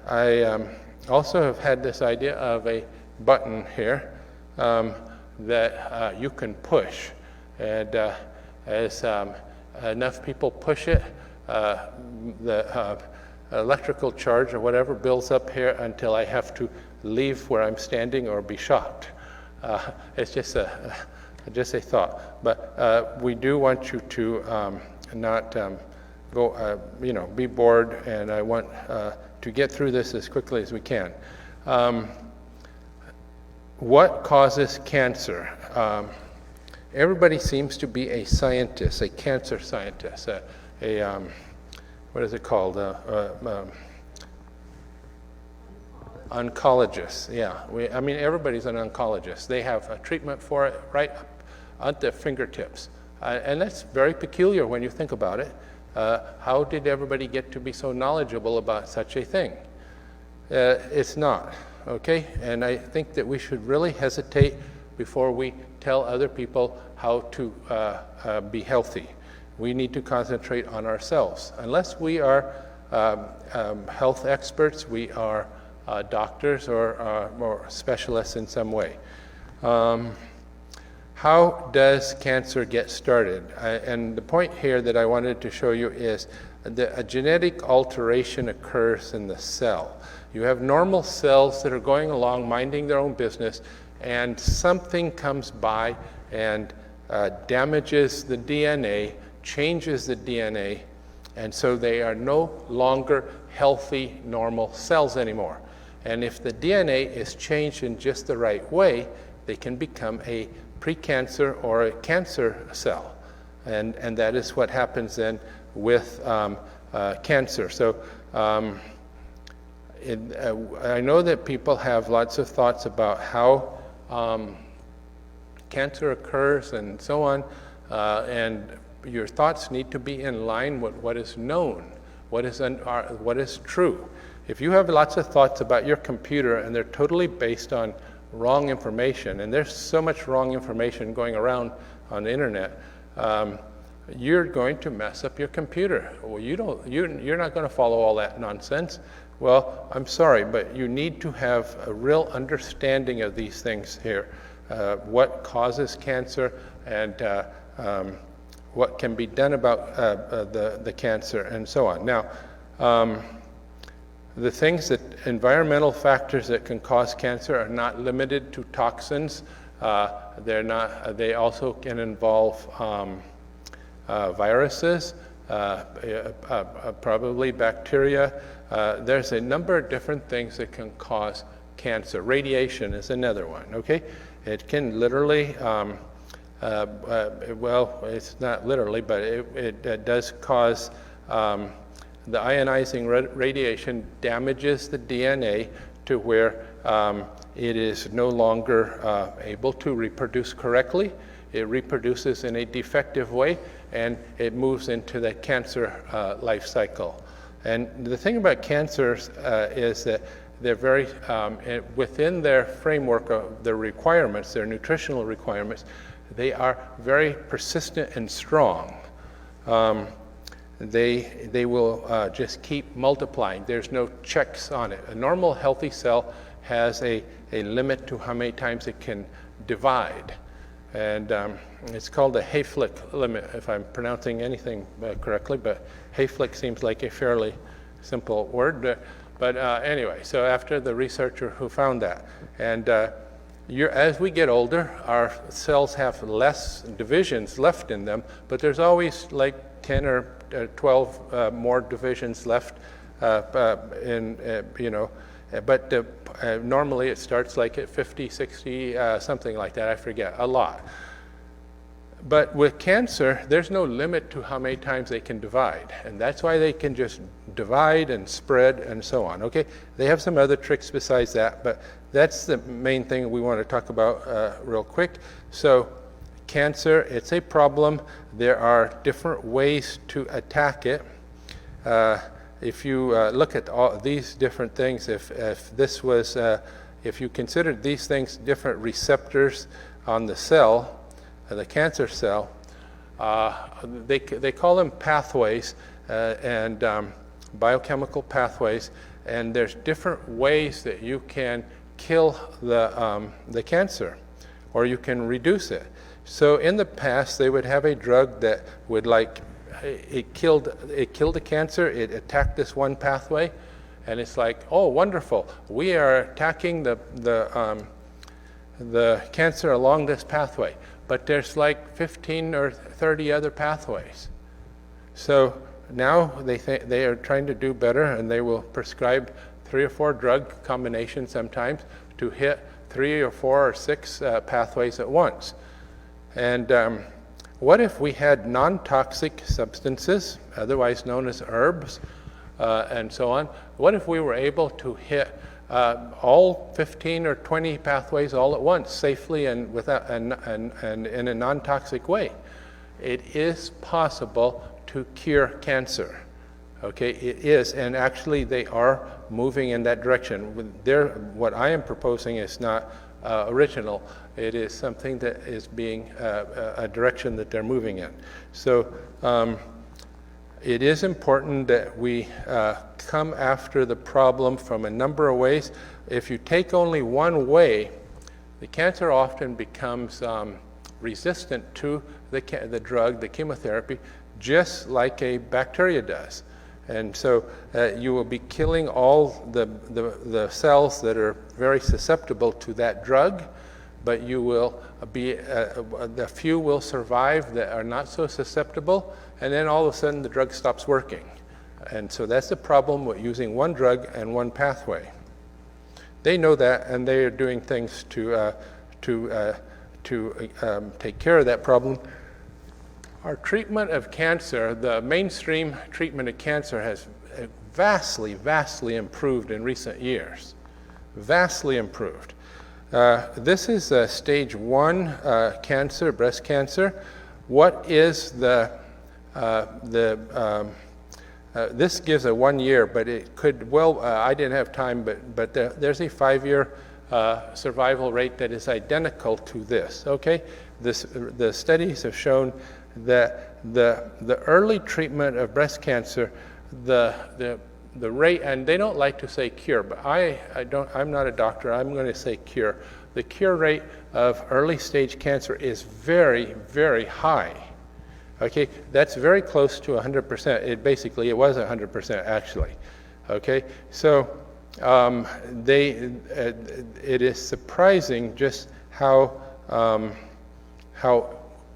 I also have had this idea of a button here that you can push. And as enough people push it, the electrical charge or whatever builds up here until I have to leave where I'm standing or be shocked. It's just a thought. But we do want you to not go, be bored, and I want to get through this as quickly as we can. What causes cancer? Everybody seems to be a scientist, a cancer scientist, what is it called? Oncologist. Yeah, everybody's an oncologist. They have a treatment for it right at their fingertips, and that's very peculiar when you think about it. How did everybody get to be so knowledgeable about such a thing? It's not, okay? And I think that we should really hesitate before we tell other people how to be healthy. We need to concentrate on ourselves. Unless we are health experts. We are doctors or specialists in some way. How does cancer get started? And the point here that I wanted to show you is that a genetic alteration occurs in the cell. You have normal cells that are going along, minding their own business, and something comes by and damages the DNA, changes the DNA, and so they are no longer healthy, normal cells anymore. And if the DNA is changed in just the right way, they can become a precancer or a cancer cell. And that is what happens then with cancer. So I know that people have lots of thoughts about how cancer occurs and so on, and your thoughts need to be in line with what is known, what is true. If you have lots of thoughts about your computer and they're totally based on wrong information, and there's so much wrong information going around on the internet, you're going to mess up your computer. Well, you're not going to follow all that nonsense. Well, I'm sorry, but you need to have a real understanding of these things here. What causes cancer and what can be done about the cancer and so on. Now, the things that environmental factors that can cause cancer are not limited to toxins. They also can involve viruses, probably bacteria. There's a number of different things that can cause cancer. Radiation is another one, okay? It can literally, well, it's not literally, but it does cause, the ionizing radiation damages the DNA to where it is no longer able to reproduce correctly. It reproduces in a defective way, and it moves into the cancer life cycle. And the thing about cancers is that they're very, within their framework of their requirements, their nutritional requirements, they are very persistent and strong. They will just keep multiplying. There's no checks on it. A normal healthy cell has a limit to how many times it can divide. And it's called the Hayflick limit, if I'm pronouncing anything correctly, but Hayflick seems like a fairly simple word. But anyway, so after the researcher who found that, and as we get older, our cells have less divisions left in them, but there's always like 10 or 12 more divisions left but normally it starts like at 50, 60, something like that, I forget, a lot. But with cancer, there's no limit to how many times they can divide, and that's why they can just divide and spread and so on, okay? They have some other tricks besides that, but that's the main thing we want to talk about real quick. So cancer, it's a problem. There are different ways to attack it. If you look at all these different things, if you considered these things different receptors on the cell, the cancer cell, they call them pathways and biochemical pathways, and there's different ways that you can kill the cancer, or you can reduce it. So in the past, they would have a drug that would it killed the cancer. It attacked this one pathway, and it's like, oh, wonderful! We are attacking the cancer along this pathway, but there's like 15 or 30 other pathways. So now they are trying to do better, and they will prescribe 3 or 4 drug combinations sometimes to hit 3 or 4 or 6 pathways at once. And what if we had non-toxic substances, otherwise known as herbs, and so on? What if we were able to hit all 15 or 20 pathways all at once, safely and in a non-toxic way? It is possible to cure cancer. Okay, it is, and actually they are moving in that direction. What I am proposing is not original. It is something that is being a direction that they're moving in. So it is important that we come after the problem from a number of ways. If you take only one way, the cancer often becomes resistant to the drug, the chemotherapy, just like a bacteria does. And so you will be killing all the cells that are very susceptible to that drug, but you will be, the few will survive that are not so susceptible, and then all of a sudden the drug stops working. And so that's the problem with using one drug and one pathway. They know that, and they are doing things to take care of that problem. Our treatment of cancer, the mainstream treatment of cancer, has vastly, vastly improved in recent years. Vastly improved. This is stage 1 cancer, breast cancer. What is this gives a 1 year, but it could, well, I didn't have time, but there's a 5-year survival rate that is identical to this, okay? The studies have shown that the early treatment of breast cancer, the rate, and they don't like to say cure, but I'm not a doctor, I'm going to say cure. The cure rate of early stage cancer is very, very high. Okay, that's very close to 100%. It was 100% actually. Okay, so it is surprising just how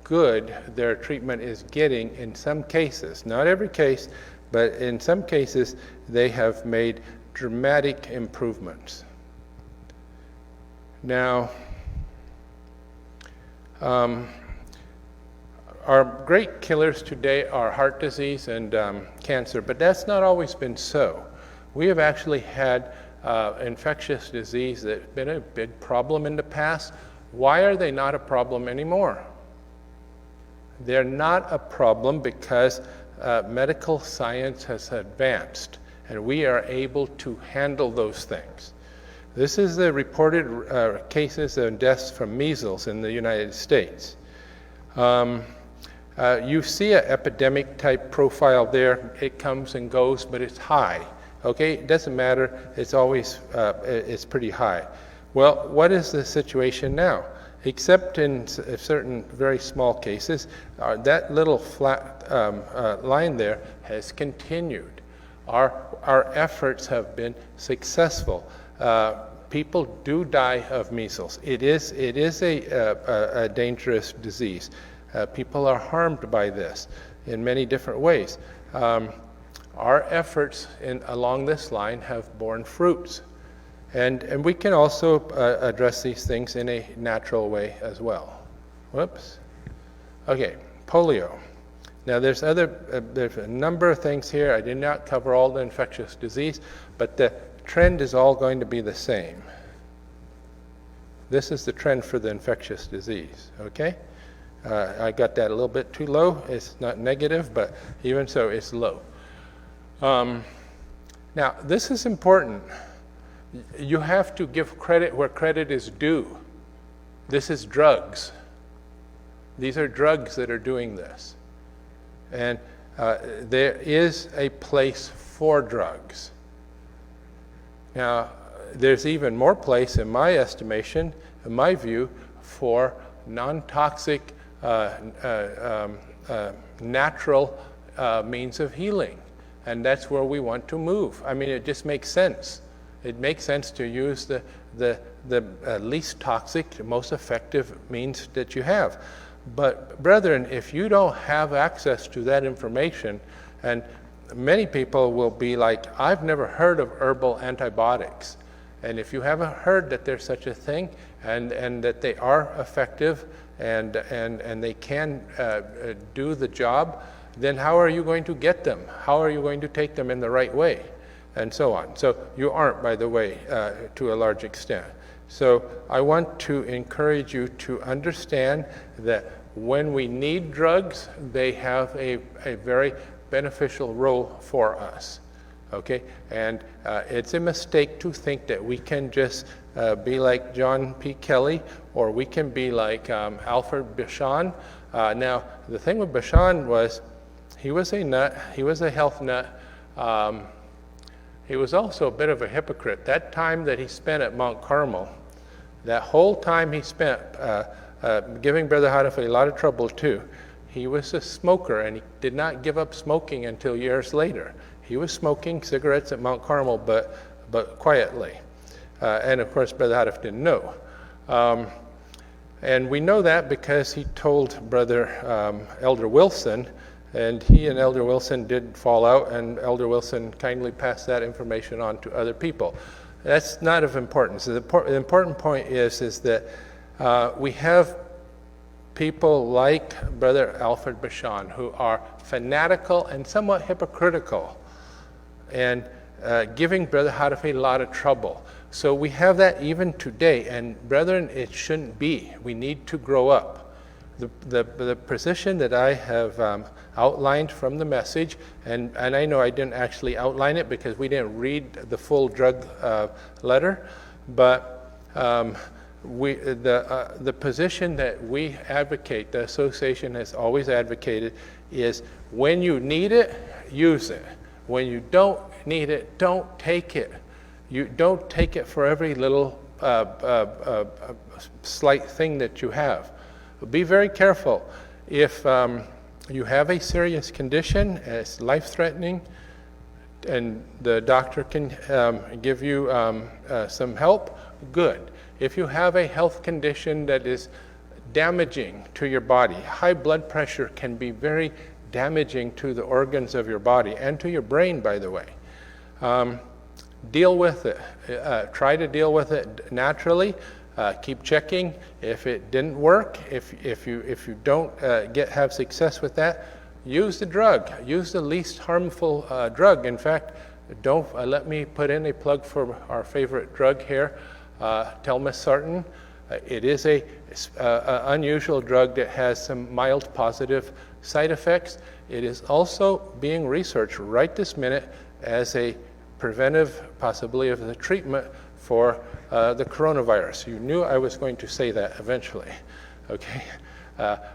good their treatment is getting in some cases. Not every case, but in some cases they have made dramatic improvements. Now, our great killers today are heart disease and cancer, but that's not always been so. We have actually had infectious disease that's been a big problem in the past. Why are they not a problem anymore? They're not a problem because medical science has advanced, and we are able to handle those things. This is the reported cases and deaths from measles in the United States. You see an epidemic type profile there. It comes and goes, but it's high. Okay, it doesn't matter. It's always it's pretty high. Well, what is the situation now? Except in certain very small cases, that little flat line there has continued. Our efforts have been successful. People do die of measles. It is a dangerous disease. People are harmed by this in many different ways. Our efforts along this line have borne fruits. And we can also address these things in a natural way as well. Whoops. Okay, polio. Now there's a number of things here. I did not cover all the infectious disease, but the trend is all going to be the same. This is the trend for the infectious disease, okay? I got that a little bit too low. It's not negative, but even so, it's low. Now, this is important. You have to give credit where credit is due. This is drugs. These are drugs that are doing this. And there is a place for drugs. Now, there's even more place, in my estimation, in my view, for non-toxic, natural means of healing. And that's where we want to move. I mean, it just makes sense. It makes sense to use the least toxic, the most effective means that you have. But brethren, if you don't have access to that information, and many people will be like, I've never heard of herbal antibiotics. And if you haven't heard that there's such a thing, and that they are effective, and they can do the job, then how are you going to get them? How are you going to take them in the right way? And so on. So you aren't, by the way, to a large extent. So I want to encourage you to understand that when we need drugs, they have a very beneficial role for us. Okay? And it's a mistake to think that we can just be like John P. Kelly, or we can be like Alfred Bichon. Now, the thing with Bichon was He was a nut. He was a health nut. He was also a bit of a hypocrite. That time that he spent at Mount Carmel, that whole time he spent giving Brother Hadafi a lot of trouble too. He was a smoker, and he did not give up smoking until years later. He was smoking cigarettes at Mount Carmel, but quietly. And of course, Brother Hadafi didn't know. And we know that because he told Brother Elder Wilson, and he and Elder Wilson did fall out, and Elder Wilson kindly passed that information on to other people. That's not of importance. The important point is that we have people like Brother Alfred Bashan who are fanatical and somewhat hypocritical and giving Brother Hadafi a lot of trouble. So we have that even today, and brethren, it shouldn't be. We need to grow up. The position that I have outlined from the message, and I know I didn't actually outline it because we didn't read the full drug letter, but the position that we advocate, the association has always advocated, is when you need it, use it. When you don't need it, don't take it. You don't take it for every little slight thing that you have. Be very careful. If you have a serious condition, it's life-threatening, and the doctor can give you some help, good. If you have a health condition that is damaging to your body, high blood pressure can be very damaging to the organs of your body and to your brain, by the way. Deal with it. Try to deal with it naturally. Keep checking. If it didn't work, if you don't have success with that, use the drug. Use the least harmful drug. In fact, don't let me put in a plug for our favorite drug here, telmisartan. It is a unusual drug that has some mild positive side effects. It is also being researched right this minute as a preventive, possibly of the treatment for the coronavirus. You knew I was going to say that eventually, okay?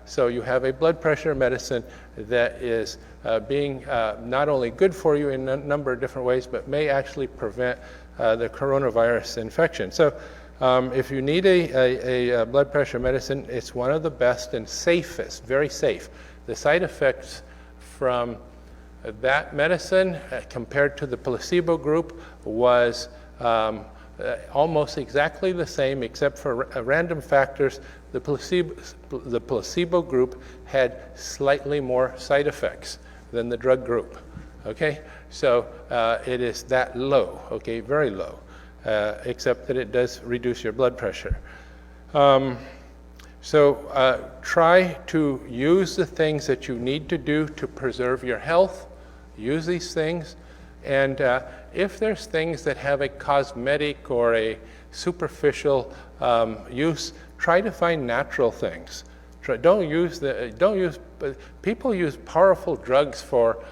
So you have a blood pressure medicine that is being not only good for you in a number of different ways, but may actually prevent the coronavirus infection. So if you need a blood pressure medicine, it's one of the best and safest, very safe. The side effects from that medicine compared to the placebo group was almost exactly the same, except for random factors. The placebo group had slightly more side effects than the drug group. Okay, so it is that low. Okay, very low, except that it does reduce your blood pressure. So try to use the things that you need to do to preserve your health. Use these things, and if there's things that have a cosmetic or a superficial use, try to find natural things. People use powerful drugs for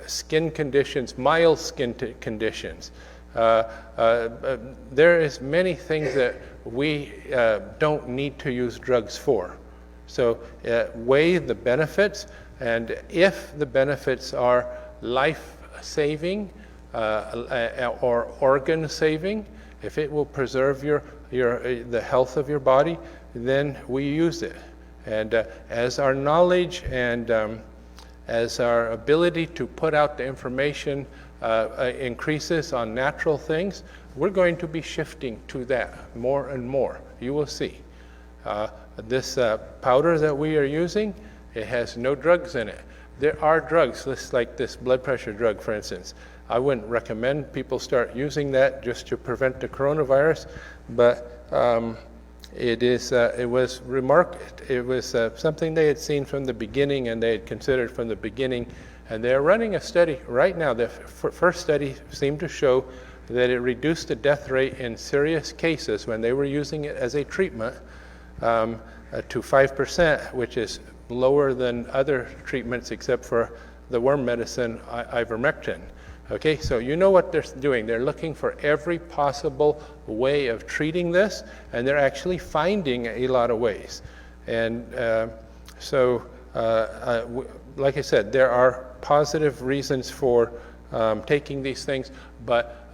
skin conditions, mild skin conditions. There is many things that we don't need to use drugs for. So weigh the benefits, and if the benefits are life-saving or organ-saving, if it will preserve the health of your body, then we use it. And as our knowledge and as our ability to put out the information increases on natural things, we're going to be shifting to that more and more. You will see. This powder that we are using, it has no drugs in it. There are drugs, just like this blood pressure drug, for instance. I wouldn't recommend people start using that just to prevent the coronavirus, but it was something they had seen from the beginning, and they had considered from the beginning, and they're running a study right now. The first study seemed to show that it reduced the death rate in serious cases when they were using it as a treatment to 5%, which is lower than other treatments except for the worm medicine ivermectin. Okay, so you know what they're doing. They're looking for every possible way of treating this, and they're actually finding a lot of ways. And so like I said, there are positive reasons for taking these things, but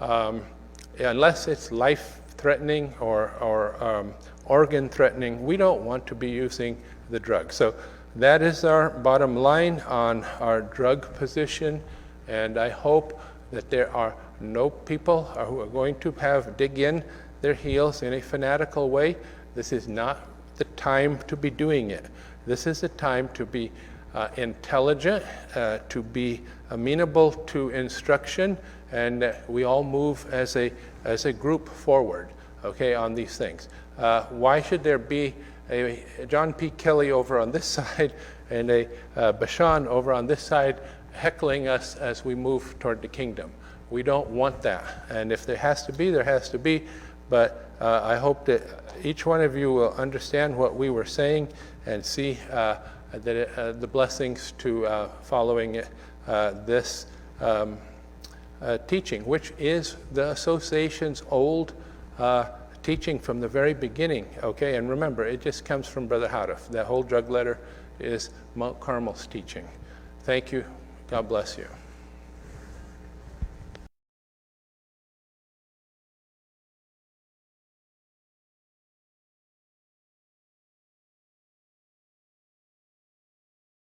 unless it's life-threatening or organ-threatening, we don't want to be using the drug. So that is our bottom line on our drug position, and I hope that there are no people who are going to dig in their heels in a fanatical way. This is not the time to be doing it. This is the time to be intelligent, to be amenable to instruction, and we all move as a group forward, okay, on these things. Why should there be a John P. Kelly over on this side and a Bashan over on this side heckling us as we move toward the kingdom? We don't want that. And if there has to be, there has to be. But I hope that each one of you will understand what we were saying and see the blessings to following this teaching, which is the association's old teaching from the very beginning, okay? And remember, it just comes from Brother Houteff. That whole drug letter is Mount Carmel's teaching. Thank you. God bless you.